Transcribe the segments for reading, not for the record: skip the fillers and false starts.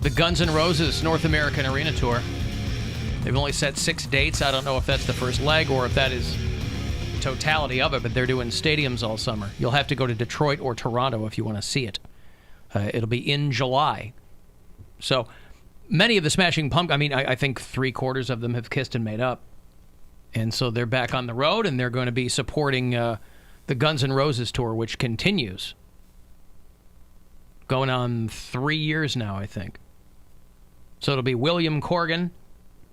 the Guns N' Roses North American Arena Tour. They've only set 6 dates. I don't know if that's the first leg or if that is totality of it, but they're doing stadiums all summer. You'll have to go to Detroit or Toronto if you want to see it. It'll be in July. So many of the Smashing Pumpkins, I think 3/4 of them have kissed and made up. And so they're back on the road, and they're going to be supporting the Guns N' Roses tour, which continues. Going on 3 years now, I think. So it'll be William Corgan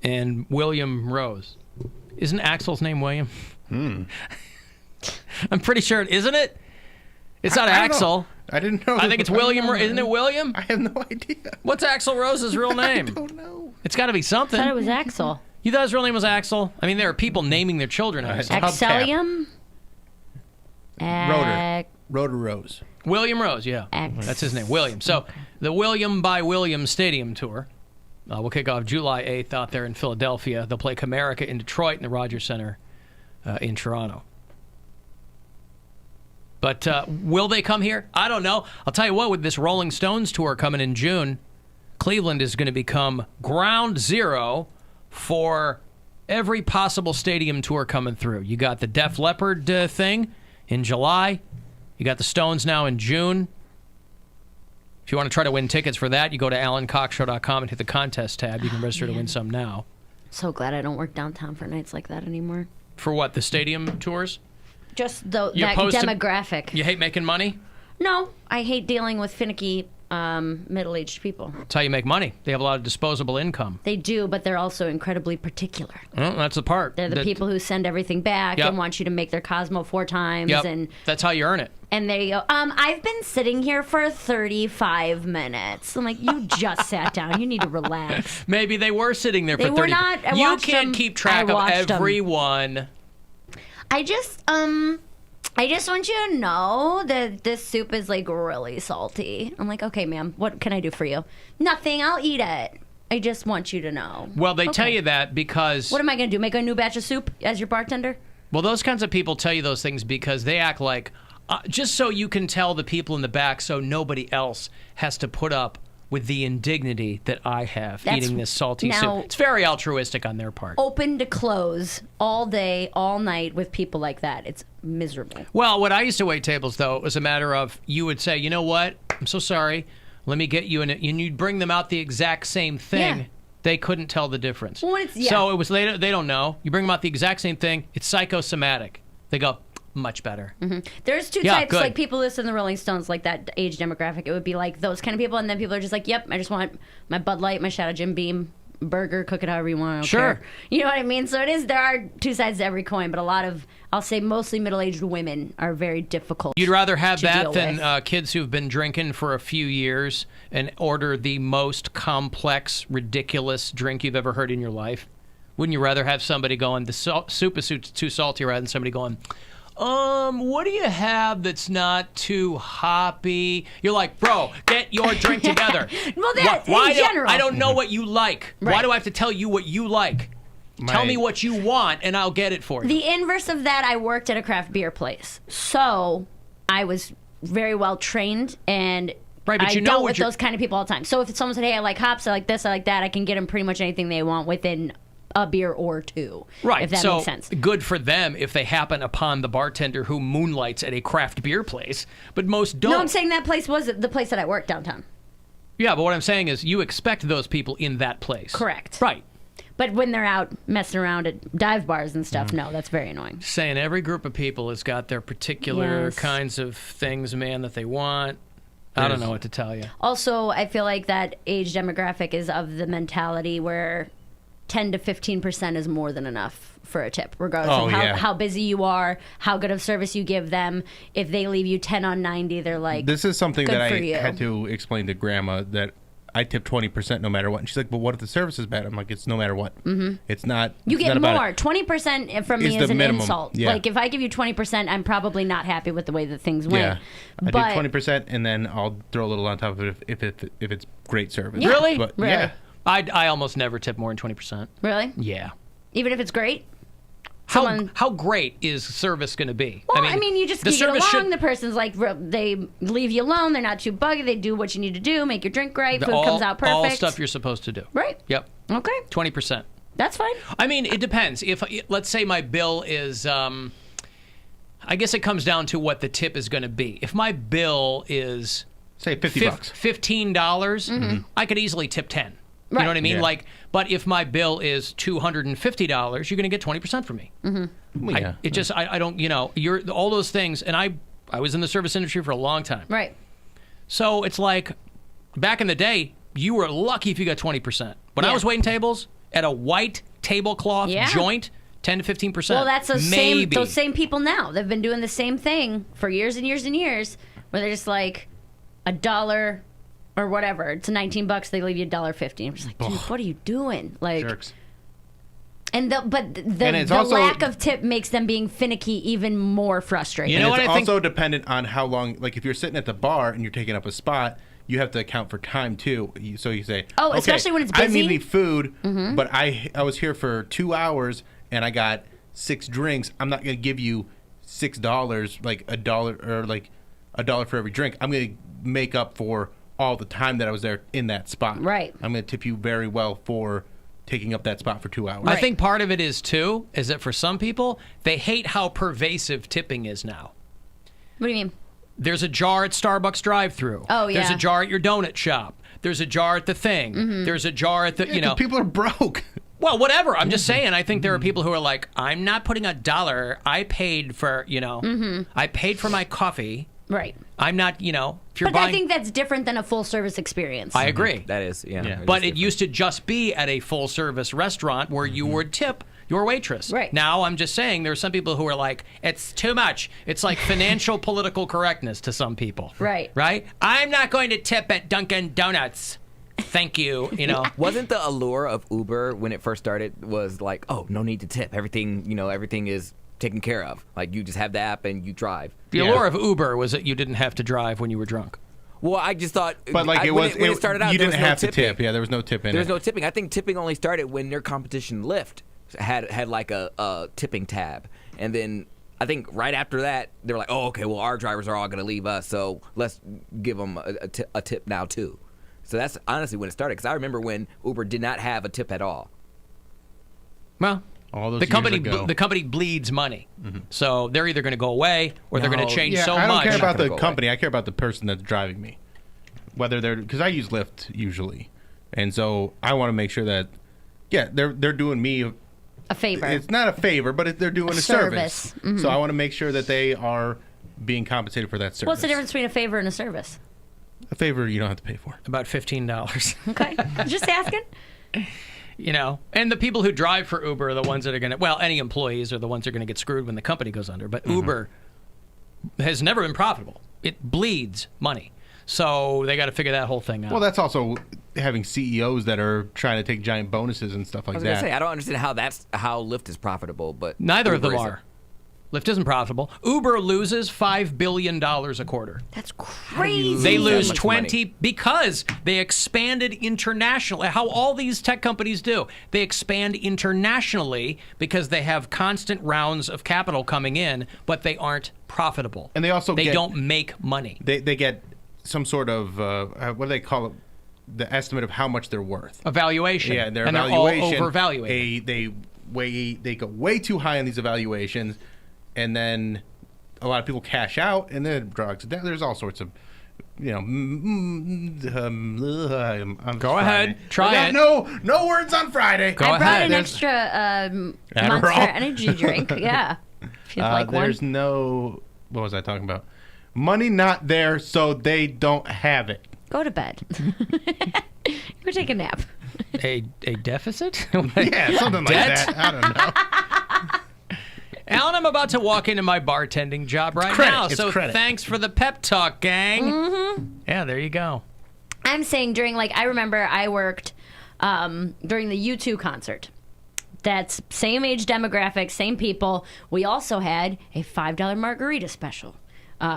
and William Rose. Isn't Axl's name William? I'm pretty sure it isn't it? It's not Axl. I didn't know. I think it's William. Isn't it William? I have no idea. What's Axl Rose's real name? I don't know. It's got to be something. I thought it was Axl. You thought his real name was Axl? I mean, there are people naming their children Axl. Axelium? Rotor Rose. William Rose, yeah. That's his name, William. So the William by William Stadium Tour will kick off July 8th out there in Philadelphia. They'll play Comerica in Detroit and the Rogers Center in Toronto. But will they come here? I don't know. I'll tell you what, with this Rolling Stones tour coming in June, Cleveland is going to become ground zero for every possible stadium tour coming through. You got the Def Leppard thing in July. You got the Stones now in June. If you want to try to win tickets for that, you go to alancoxshow.com and hit the contest tab. You can register to win some now. So glad I don't work downtown for nights like that anymore. For what, the stadium tours? Just that demographic. You hate making money? No, I hate dealing with finicky middle-aged people. That's how you make money. They have a lot of disposable income. They do, but they're also incredibly particular. Well, that's the part. They're the people who send everything back and want you to make their Cosmo 4 times. Yep. And that's how you earn it. And they go, I've been sitting here for 35 minutes. I'm like, you just sat down. You need to relax. Maybe they were sitting there for 30 minutes. They were not. You can't keep track of everyone. I just want you to know that this soup is like really salty. I'm like, okay, ma'am, what can I do for you? Nothing, I'll eat it. I just want you to know. Well, they tell you that because... What am I going to do, make a new batch of soup as your bartender? Well, those kinds of people tell you those things because they act like, just so you can tell the people in the back so nobody else has to put up with the indignity that I have eating this salty soup. It's very altruistic on their part. Open to close all day, all night with people like that. It's miserable. Well, when I used to wait tables, though, it was a matter of you would say, you know what? I'm so sorry. Let me get you in it. And you'd bring them out the exact same thing. Yeah. They couldn't tell the difference. Well, so it was they don't know. You bring them out the exact same thing. It's psychosomatic. They go, much better. Mm-hmm. There's two types, like people listen to the Rolling Stones, like that age demographic. It would be like those kind of people, and then people are just like, yep, I just want my Bud Light, my Shadow Jim Beam burger, cook it however you want. Sure. You know what I mean? So there are two sides to every coin, but a lot of, I'll say mostly middle-aged women are very difficult. You'd rather have that than kids who've been drinking for a few years and order the most complex, ridiculous drink you've ever heard in your life? Wouldn't you rather have somebody going, the soup is too salty, rather than somebody going, what do you have that's not too hoppy? You're like, bro, get your drink together. Well, that's in general. I don't know what you like. Right. Why do I have to tell you what you like? Tell me what you want, and I'll get it for you. The inverse of that, I worked at a craft beer place. So I was very well trained, and I dealt with those kind of people all the time. So if someone said, hey, I like hops, I like this, I like that, I can get them pretty much anything they want within a beer or two. Right. If that makes sense. Good for them if they happen upon the bartender who moonlights at a craft beer place, but most don't. No, I'm saying that place was the place that I worked downtown. Yeah, but what I'm saying is you expect those people in that place. Correct. Right. But when they're out messing around at dive bars and stuff, no, that's very annoying. Saying every group of people has got their particular kinds of things, man, that they want. I don't know what to tell you. Also, I feel like that age demographic is of the mentality where 10 to 15% is more than enough for a tip, regardless of how busy you are, how good of service you give them. If they leave you 10 on 90, they're like, this is something that I had to explain to Grandma, that I tip 20% no matter what. And she's like, but what if the service is bad? I'm like, it's no matter what. Mm-hmm. It's not. You get more. 20% from me is an insult. Yeah. Like, if I give you 20%, I'm probably not happy with the way that things went. Yeah. I do 20%, and then I'll throw a little on top of it if it's great service. Yeah. Really? But, really? Yeah. I almost never tip more than 20%. Really? Yeah. Even if it's great? How great is service going to be? Well, I mean, you just get along. The person's like, they leave you alone. They're not too buggy. They do what you need to do. Make your drink right. Food comes out perfect. All stuff you're supposed to do. Right. Yep. Okay. 20%. That's fine. I mean, it depends. If let's say my bill is, I guess it comes down to what the tip is going to be. If my bill is say $50, $15, I could easily tip 10. You know what I mean? Yeah. But if my bill is $250, you're going to get 20% from me. Yeah. I don't, you're all those things. And I was in the service industry for a long time. Right. So it's like back in the day, you were lucky if you got 20%. When I was waiting tables at a white tablecloth joint, 10 to 15%. Well, that's those same people now. They've been doing the same thing for years and years and years, where they're just like $1 or whatever. It's $19. They leave you $1.50. I'm just like, dude, what are you doing? Like, jerks. And the lack of tip makes them being finicky even more frustrating. You know what I think? It's also dependent on how long. Like if you're sitting at the bar and you're taking up a spot, you have to account for time too. So you say, okay, especially when it's busy. I'm eating food, but I was here for 2 hours and I got 6 drinks. I'm not going to give you $6, like $1 or like $1 for every drink. I'm going to make up for all the time that I was there in that spot. Right. I'm going to tip you very well for taking up that spot for 2 hours. I think part of it is that for some people, they hate how pervasive tipping is now. What do you mean? There's a jar at Starbucks drive-thru. Oh, yeah. There's a jar at your donut shop. There's a jar at the thing. There's a jar at the, people are broke. Well, whatever. I'm just saying, I think there are people who are like, I'm not putting $1. I paid for, I paid for my coffee. Right. I'm not, if you're buying... But I think that's different than a full-service experience. I agree. That is, yeah. But it used to just be at a full-service restaurant where you would tip your waitress. Right. Now, I'm just saying, there are some people who are like, it's too much. It's like financial political correctness to some people. Right. Right? I'm not going to tip at Dunkin' Donuts. Thank you, Wasn't the allure of Uber when it first started was like, oh, no need to tip. Everything, everything is taken care of. Like, you just have the app and you drive. The allure of Uber was that you didn't have to drive when you were drunk. Well, I just thought... But like when it started out, you there didn't was have no to tip. Yeah, there was no tip in it. There was no tipping. I think tipping only started when their competition Lyft had like a tipping tab. And then I think right after that, they were like, oh, okay, well, our drivers are all going to leave us, so let's give them a tip now, too. So that's honestly when it started, because I remember when Uber did not have a tip at all. Well... The company bleeds money, so they're either going to go away or they're going to change so much. I don't care about the company. I care about the person that's driving me. Whether they're because I use Lyft usually, and so I want to make sure that they're doing me a favor. It's not a favor, but they're doing a service. So I want to make sure that they are being compensated for that service. What's the difference between a favor and a service? A favor you don't have to pay for. About $15. Okay, just asking. And the people who drive for Uber are the ones that are going to, any employees are the ones that are going to get screwed when the company goes under. But Uber has never been profitable. It bleeds money. So they got to figure that whole thing out. Well, that's also having CEOs that are trying to take giant bonuses and stuff like that. I was going to say, I don't understand how Lyft is profitable, but neither of them are. Lyft isn't profitable. Uber loses $5 billion a quarter. That's crazy. They lose 20 because they expanded internationally. How all these tech companies do. They expand internationally because they have constant rounds of capital coming in, but they aren't profitable. And they don't make money. They get some sort of, what do they call it? The estimate of how much they're worth. Evaluation. Yeah, their and evaluation. They're all overvaluated. They go way too high on these evaluations. And then a lot of people cash out, and then drugs. There's all sorts of, Go ahead, try it. No words on Friday. Go ahead. I brought an extra Monster Energy drink. Yeah, if you'd like one. There's no. What was I talking about? Money not there, so they don't have it. Go to bed. Go take a nap. A deficit? Yeah, something like that. I don't know. Alan, I'm about to walk into my bartending job now, so thanks for the pep talk, gang. Yeah, there you go. I'm saying I remember I worked during the U2 concert. That's same age demographic, same people. We also had a $5 margarita special,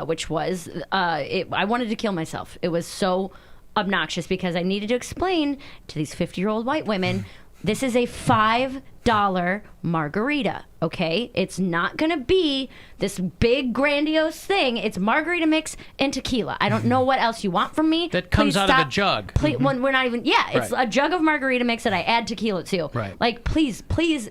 which was, I wanted to kill myself. It was so obnoxious because I needed to explain to these 50-year-old white women, this is a $5 $5 margarita, okay? It's not going to be this big grandiose thing. It's margarita mix and tequila. I don't know what else you want from me. That comes out of a jug. Please, when we're not even, it's a jug of margarita mix that I add tequila to. Right. Like, please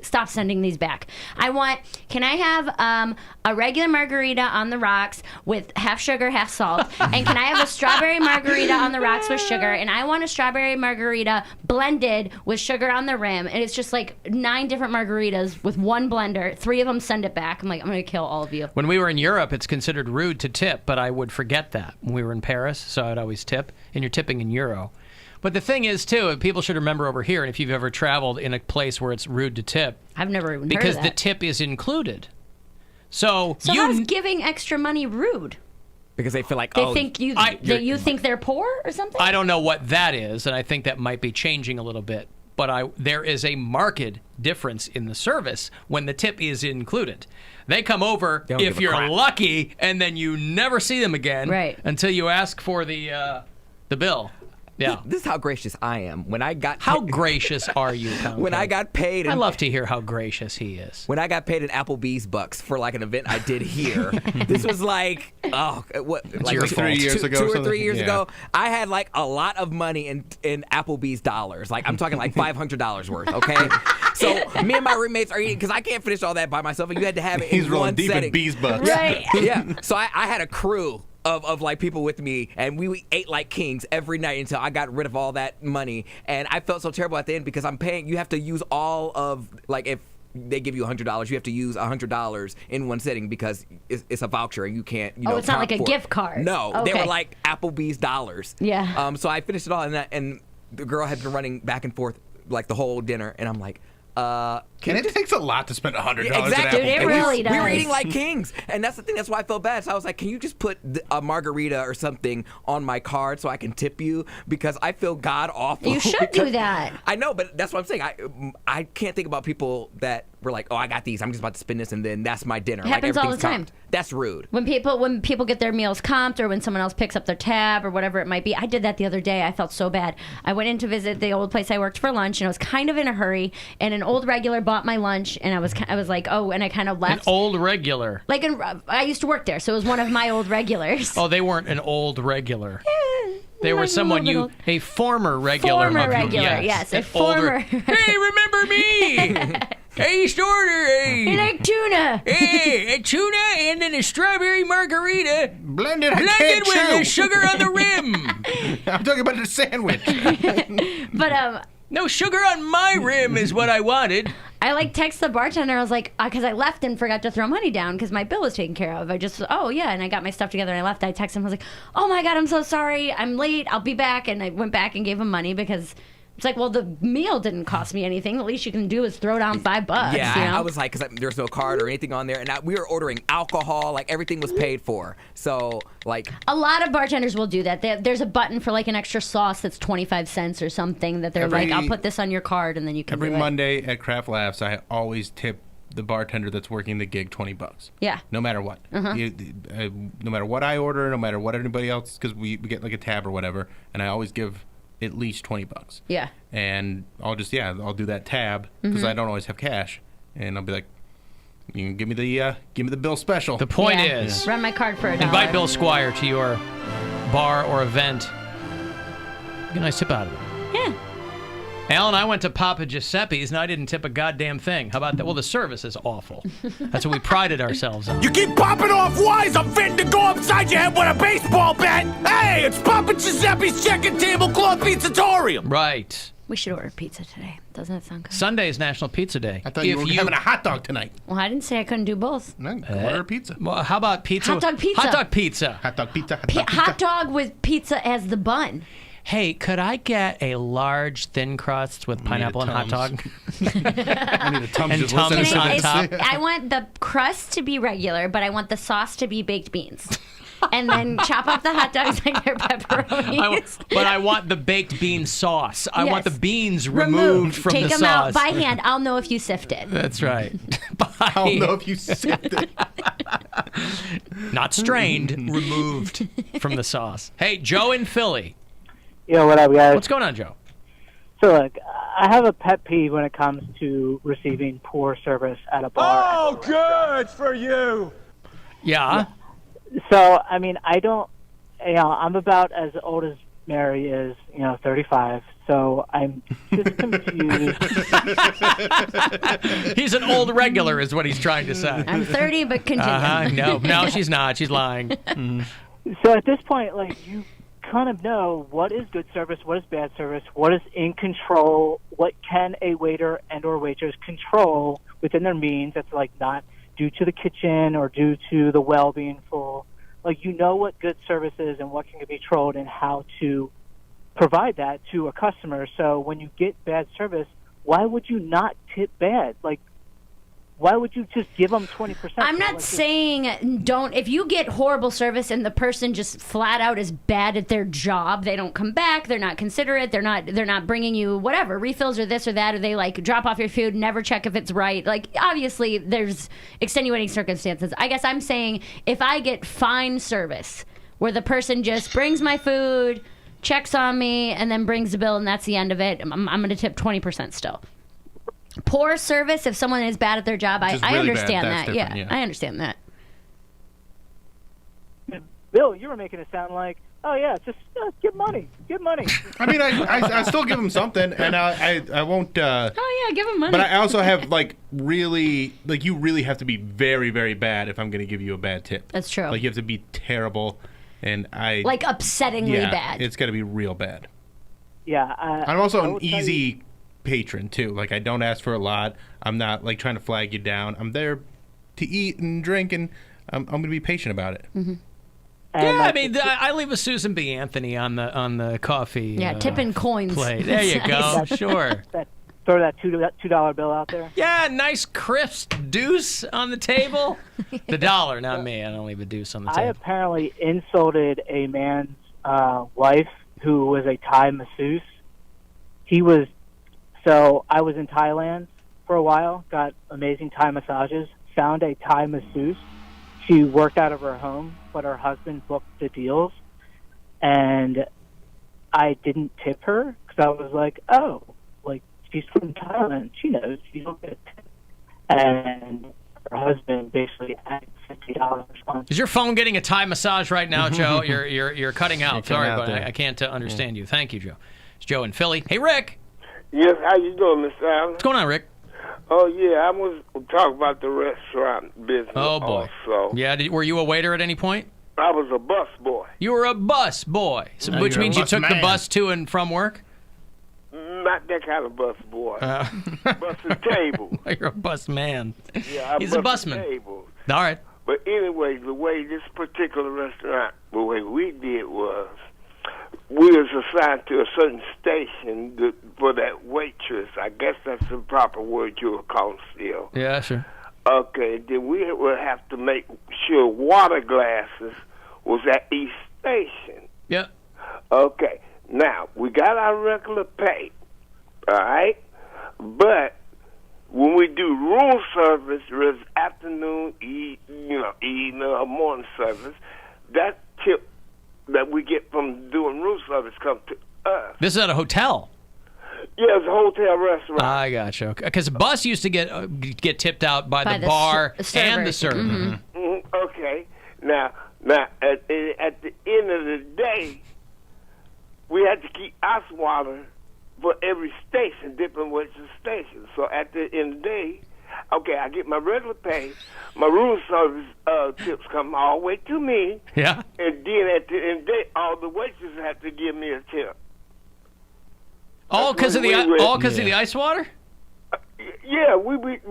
stop sending these back. Can I have a regular margarita on the rocks with half sugar, half salt? And can I have a strawberry margarita on the rocks with sugar? And I want a strawberry margarita blended with sugar on the rim. And it's just like 9 different margaritas with one blender. 3 of them send it back. I'm like, I'm going to kill all of you. When we were in Europe, it's considered rude to tip, but I would forget that when we were in Paris, so I'd always tip. And you're tipping in euro. But the thing is, too, people should remember over here, and if you've ever traveled in a place where it's rude to tip, I've never even heard of because that. the tip is included. So how's giving extra money rude? Because they feel like, They think you think they're poor or something? I don't know what that is, and I think that might be changing a little bit. But there is a marked difference in the service when the tip is included. They come over if you're lucky, and then you never see them again until you ask for the bill. Yeah. This is how gracious I am. When I got How gracious are you, Poundcake? When I got paid, I love to hear how gracious he is. When I got paid in Applebee's bucks for like an event I did here, this was like your 3 years ago, 2 or 3 years ago. I had like a lot of money in Applebee's dollars. Like I'm talking like $500 worth. Okay, so me and my roommates are eating because I can't finish all that by myself, and you had to have it in rolling one deep setting. in Bees bucks. Right. Yeah. So I had a crew of like people with me, and we ate like kings every night until I got rid of all that money. And I felt so terrible at the end because I'm paying. You have to use all of, like, if they give you $100, you have to use $100 in one sitting because it's a voucher and you can't. It's not like a gift card. No, they were like Applebee's dollars. Yeah. So I finished it all, and the girl had been running back and forth like the whole dinner, and I'm like. And it takes a lot to spend $100 exactly. at Apple. Dude, it really does. We were eating like kings, and that's the thing. That's why I felt bad. So I was like, "Can you just put a margarita or something on my card so I can tip you?" Because I feel god awful. You should do that. I know, but that's what I'm saying. I can't think about people that were like, "Oh, I got these. I'm just about to spend this, and then that's my dinner." It happens all the time. Comped. That's rude. When people get their meals comped, or when someone else picks up their tab or whatever it might be. I did that the other day. I felt so bad. I went in to visit the old place I worked for lunch, and I was kind of in a hurry. And an old regular bought my lunch, and I was like, oh, and I kind of left. An old regular. Like I used to work there, so it was one of my old regulars. Oh, they weren't an old regular. They were someone a former regular. Former regular, yes, a former. Hey, remember me? Hey, starter. Hey. You like tuna? Hey, a tuna and then a strawberry margarita Blended with the sugar on the rim. I'm talking about the sandwich. But no sugar on my rim is what I wanted. I text the bartender. I was like, because I left and forgot to throw money down because my bill was taken care of. And I got my stuff together and I left. I texted him. I was like, oh my God, I'm so sorry. I'm late. I'll be back. And I went back and gave him money because it's like, well, the meal didn't cost me anything. The least you can do is throw down $5. Yeah, I was like, because there's no card or anything on there. And we were ordering alcohol. Like, everything was paid for. So, like. A lot of bartenders will do that. There's a button for, like, an extra sauce that's 25 cents or something that they're like, I'll put this on your card and then you can Every Monday at Craft Laughs, I always tip the bartender that's working the gig $20. Yeah. No matter what. No matter what I order, no matter what anybody else, because we get like a tab or whatever, and I always give at least $20. Yeah. And I'll do that tab because I don't always have cash, and I'll be like, you can give me the bill special. The point is, run my card for $1. Invite Bill Squire to your bar or event. Get a nice tip out of it. Yeah. Alan, I went to Papa Giuseppe's and I didn't tip a goddamn thing. How about that? Well, the service is awful. That's what we prided ourselves on. You keep popping off wise. I'm fitting to go upside your head with a baseball bat. Hey, it's Papa Giuseppe's Chicken Tablecloth Pizzatorium. Right. We should order pizza today. Doesn't that sound good? Sunday is National Pizza Day. I thought you were having a hot dog tonight. Well, I didn't say I couldn't do both. No, order pizza. Well, how about pizza? Hot dog pizza. Hot dog pizza. Hot dog pizza. Hot dog pizza. Hot dog with pizza as the bun. Hey, could I get a large thin crust with pineapple and hot dog? I need a Tums. And Tums on top. I want the crust to be regular, but I want the sauce to be baked beans. And then chop up the hot dogs like they're pepperonis. But I want the baked bean sauce. I want the beans removed from Take the them sauce. out by hand. I'll know if you sifted. That's right. I'll know if you sifted. Not strained, removed from the sauce. Hey, Joe in Philly. Yo, what up, guys? What's going on, Joe? So, look, I have a pet peeve when it comes to receiving poor service at a bar. Oh, good for you. Yeah. So, I mean, I'm about as old as Mary is, 35. So I'm just confused. He's an old regular is what he's trying to say. I'm 30, but continue. No, she's not. She's lying. Mm. So at this point, you kind of know what is good service, what is bad service, what is in control, what can a waiter and or waitress control within their means that's not due to the kitchen or due to the well being full. You know what good service is and what can be controlled and how to provide that to a customer. So when you get bad service, why would you not tip bad? Why would you just give them 20%? I'm not saying don't. If you get horrible service and the person just flat out is bad at their job, they don't come back, they're not considerate, they're not bringing you whatever refills or this or that, or they drop off your food, never check if it's right. Obviously there's extenuating circumstances. I guess I'm saying if I get fine service where the person just brings my food, checks on me, and then brings the bill, and that's the end of it, I'm going to tip 20% still. Poor service, if someone is bad at their job, I understand that. Yeah, I understand that. Bill, you were making it sound like, oh, yeah, just give money. Give money. I mean, I still give them something, and I won't... oh, yeah, give them money. But I also have, really... you really have to be very, very bad if I'm going to give you a bad tip. That's true. You have to be terrible, and upsettingly bad. It's got to be real bad. Yeah. I'm also an easy patron, too. I don't ask for a lot. I'm not, trying to flag you down. I'm there to eat and drink, and I'm going to be patient about it. Mm-hmm. Yeah, I mean, I leave a Susan B. Anthony on the coffee. Yeah, tipping coins. Plate. There you go. Sure. Throw that $2 bill out there. Yeah, nice crisp deuce on the table. The dollar, not me. I don't leave a deuce on the table. I apparently insulted a man's wife who was a Thai masseuse. So I was in Thailand for a while, got amazing Thai massages, found a Thai masseuse. She worked out of her home, but her husband booked the deals, and I didn't tip her because I was like, oh, she's from Thailand. She knows. She don't get a tip. And her husband basically added $50 response. Is your phone getting a Thai massage right now, Joe? You're cutting out. Sorry, but I can't understand you. Thank you, Joe. It's Joe in Philly. Hey, Rick. Yes, how you doing, Mr. Allen? What's going on, Rick? Oh, yeah, I was talking about the restaurant business. Oh, boy. Also. Yeah, were you a waiter at any point? I was a bus boy. You were a bus boy, which means you took the bus to and from work? Not that kind of bus boy. Bus and table. You're a bus man. Yeah, he's a busman. Table. All right. But anyway, the way this particular restaurant, the way we did was, we was assigned to a certain station for that waitress. I guess that's the proper word you would call still. Yeah, sure. Okay, then we would have to make sure water glasses was at each station. Yeah. Okay, now, we got our regular pay, all right? But when we do room service, whether it's afternoon, evening, or morning service, that tip that we get from doing room service comes to us. This is at a hotel? Yeah, it's a hotel restaurant. I gotcha. Because a bus used to get tipped out by the bar and the server. Mm-hmm. Mm-hmm. Okay. Now at the end of the day, we had to keep ice water for every station, different waitress stations. So at the end of the day, okay, I get my regular pay, my room service tips come all the way to me. Yeah. And then at the end of the day, all the waitresses have to give me a tip. All because of the ice water? Yeah, we would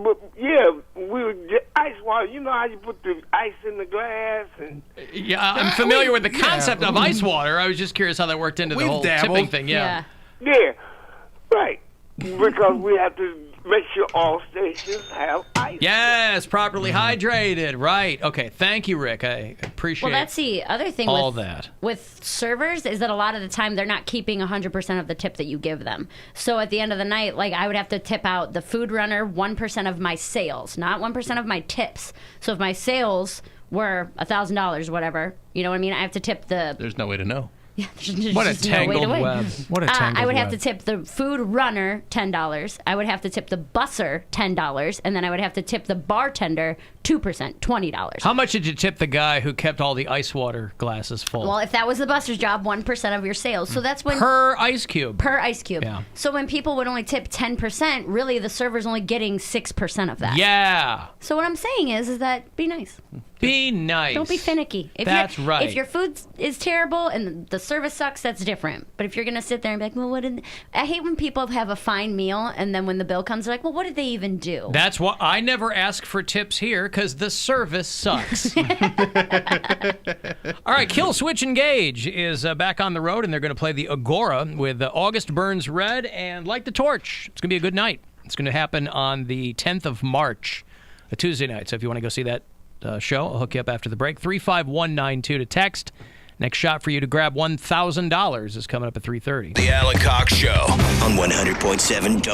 get ice water. You know how you put the ice in the glass and. Yeah, I'm familiar with the concept of ice water. I was just curious how that worked into the whole tipping thing. Yeah. Yeah, right. Because we have to make sure all stations have ice. Yes, properly hydrated. Right. Okay. Thank you, Rick. I appreciate. Well, that's the other thing with servers is that a lot of the time they're not keeping 100% of the tip that you give them. So at the end of the night, I would have to tip out the food runner 1% of my sales, not 1% of my tips. So if my sales were $1,000, whatever, you know what I mean? I have to tip the. There's no way to know. What a tangled web. What a tangled I would have web. to tip the food runner $10. I would have to tip the busser $10, and then I would have to tip the bartender 2%, $20. How much did you tip the guy who kept all the ice water glasses full? Well, if that was the busser's job, 1% of your sales. So that's when per ice cube. Per ice cube. Yeah. So when people would only tip 10%, really the server's only getting 6% of that. Yeah. So what I'm saying is that be nice. Be nice. Don't be finicky. That's right. If your food is terrible and the service sucks, that's different. But if you're going to sit there and be like, well, I hate when people have a fine meal and then when the bill comes, they're like, well, what did they even do? That's why I never ask for tips here, because the service sucks. All right, Kill Switch Engage is back on the road, and they're going to play the Agora with August Burns Red and Light the Torch. It's going to be a good night. It's going to happen on the 10th of March, a Tuesday night. So if you want to go see that show, I'll hook you up after the break. 35192 to text. Next shot for you to grab $1,000 is coming up at 3:30. The Alan Cox Show on 100.7 WMMS.